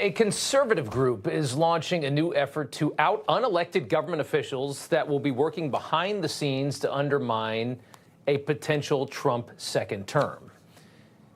A conservative group is launching a new effort to out unelected government officials that will be working behind the scenes to undermine a potential Trump second term.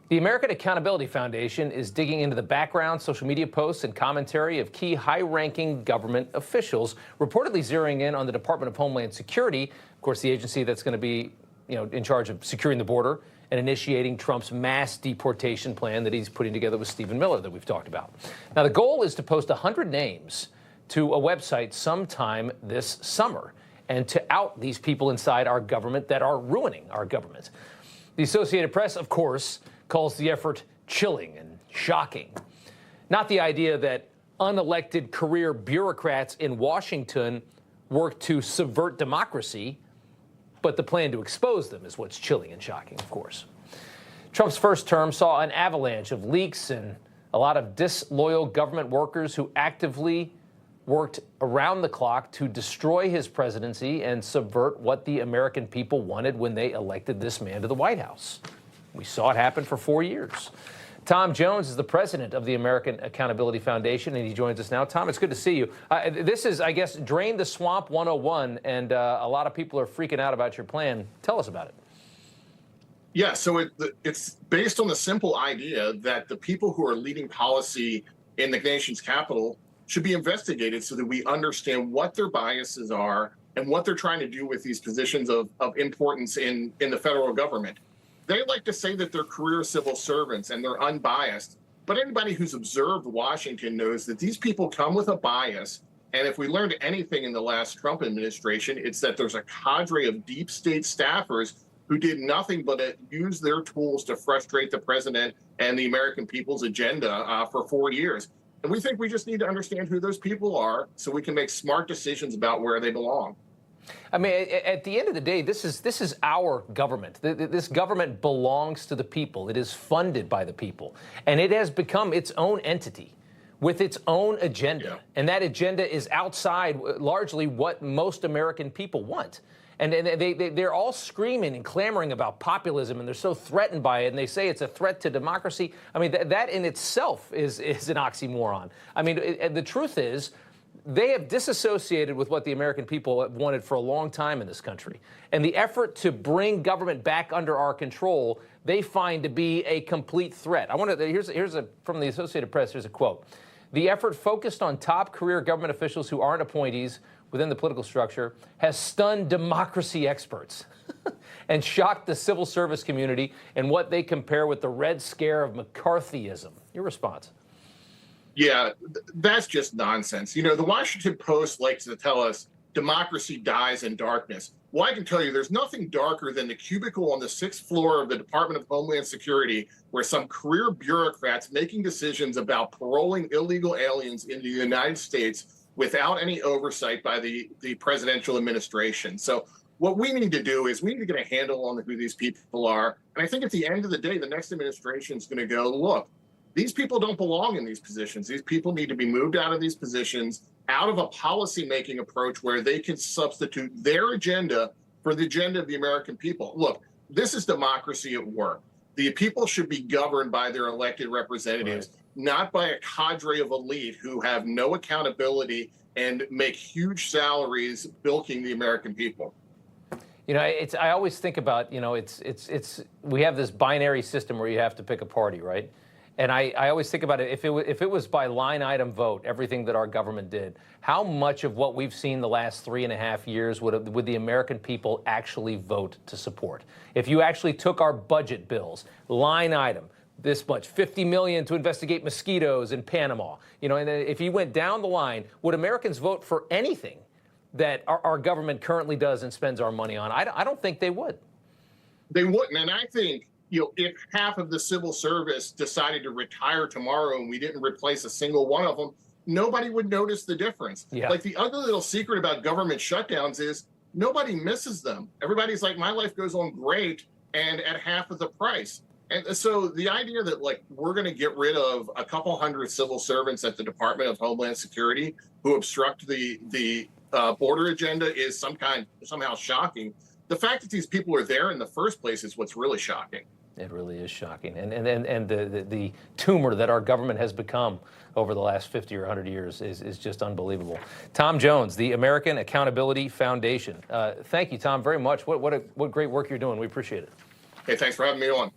The American Accountability Foundation is digging into the background, social media posts, and commentary of key high-ranking government officials, reportedly zeroing in on the Department of Homeland Security, of course, the agency that's going to be, in charge of securing the border and initiating Trump's mass deportation plan that he's putting together with Stephen Miller that we've talked about. Now, the goal is to post 100 names to a website sometime this summer and to out these people inside our government that are ruining our government. The Associated Press, of course, calls the effort chilling and shocking. Not the idea that unelected career bureaucrats in Washington work to subvert democracy, but the plan to expose them is what's chilling and shocking, of course. Trump's first term saw an avalanche of leaks and a lot of disloyal government workers who actively worked around the clock to destroy his presidency and subvert what the American people wanted when they elected this man to the White House. We saw it happen for 4 years. Tom Jones is the president of the American Accountability Foundation, and he joins us now. Tom, it's good to see you. This is, I guess, Drain the Swamp 101, and a lot of people are freaking out about your plan. Tell us about it. Yeah, so it's based on the simple idea that the people who are leading policy in the nation's capital should be investigated so that we understand what their biases are and what they're trying to do with these positions of importance in the federal government. They like to say that they're career civil servants and they're unbiased, but anybody who's observed Washington knows that these people come with a bias. And if we learned anything in the last Trump administration, it's that there's a cadre of deep state staffers who did nothing but use their tools to frustrate the president and the American people's agenda for 4 years. And we think we just need to understand who those people are so we can make smart decisions about where they belong. I mean, at the end of the day, this is our government. This government belongs to the people. It is funded by the people. And it has become its own entity with its own agenda. Yeah. And that agenda is outside largely what most American people want. And they're all screaming and clamoring about populism, and they're so threatened by it, and they say it's a threat to democracy. I mean, that in itself is an oxymoron. I mean, the truth is, they have disassociated with what the American people have wanted for a long time in this country. And the effort to bring government back under our control, they find to be a complete threat. Here's from the Associated Press, here's a quote. The effort focused on top career government officials who aren't appointees within the political structure has stunned democracy experts and shocked the civil service community in what they compare with the Red Scare of McCarthyism. Your response? Yeah, that's just nonsense. You know, the Washington Post likes to tell us democracy dies in darkness. Well, I can tell you there's nothing darker than the cubicle on the 6th floor of the Department of Homeland Security where some career bureaucrats making decisions about paroling illegal aliens into the United States without any oversight by the presidential administration. So what we need to do is we need to get a handle on who these people are. And I think at the end of the day, the next administration is going to go, look, these people don't belong in these positions. These people need to be moved out of these positions, out of a policy-making approach where they can substitute their agenda for the agenda of the American people. Look, this is democracy at work. The people should be governed by their elected representatives, right, not by a cadre of elite who have no accountability and make huge salaries bilking the American people. You know, I always think about, we have this binary system where you have to pick a party, right? And I always think about it, if it was by line item vote, everything that our government did, how much of what we've seen the last 3.5 years would the American people actually vote to support? If you actually took our budget bills, line item, this much, 50 million to investigate mosquitoes in Panama, and if you went down the line, would Americans vote for anything that our government currently does and spends our money on? I don't think they would. They wouldn't, and I think, if half of the civil service decided to retire tomorrow and we didn't replace a single one of them, nobody would notice the difference. Yeah. Like the other little secret about government shutdowns is nobody misses them. Everybody's like, my life goes on great and at half of the price. And so the idea that we're going to get rid of a couple hundred civil servants at the Department of Homeland Security who obstruct the border agenda is somehow shocking. The fact that these people are there in the first place is what's really shocking. It really is shocking. And the tumor that our government has become over the last 50 or 100 years is just unbelievable. Tom Jones, the American Accountability Foundation. Thank you, Tom, very much. What great work you're doing. We appreciate it. Hey, thanks for having me on.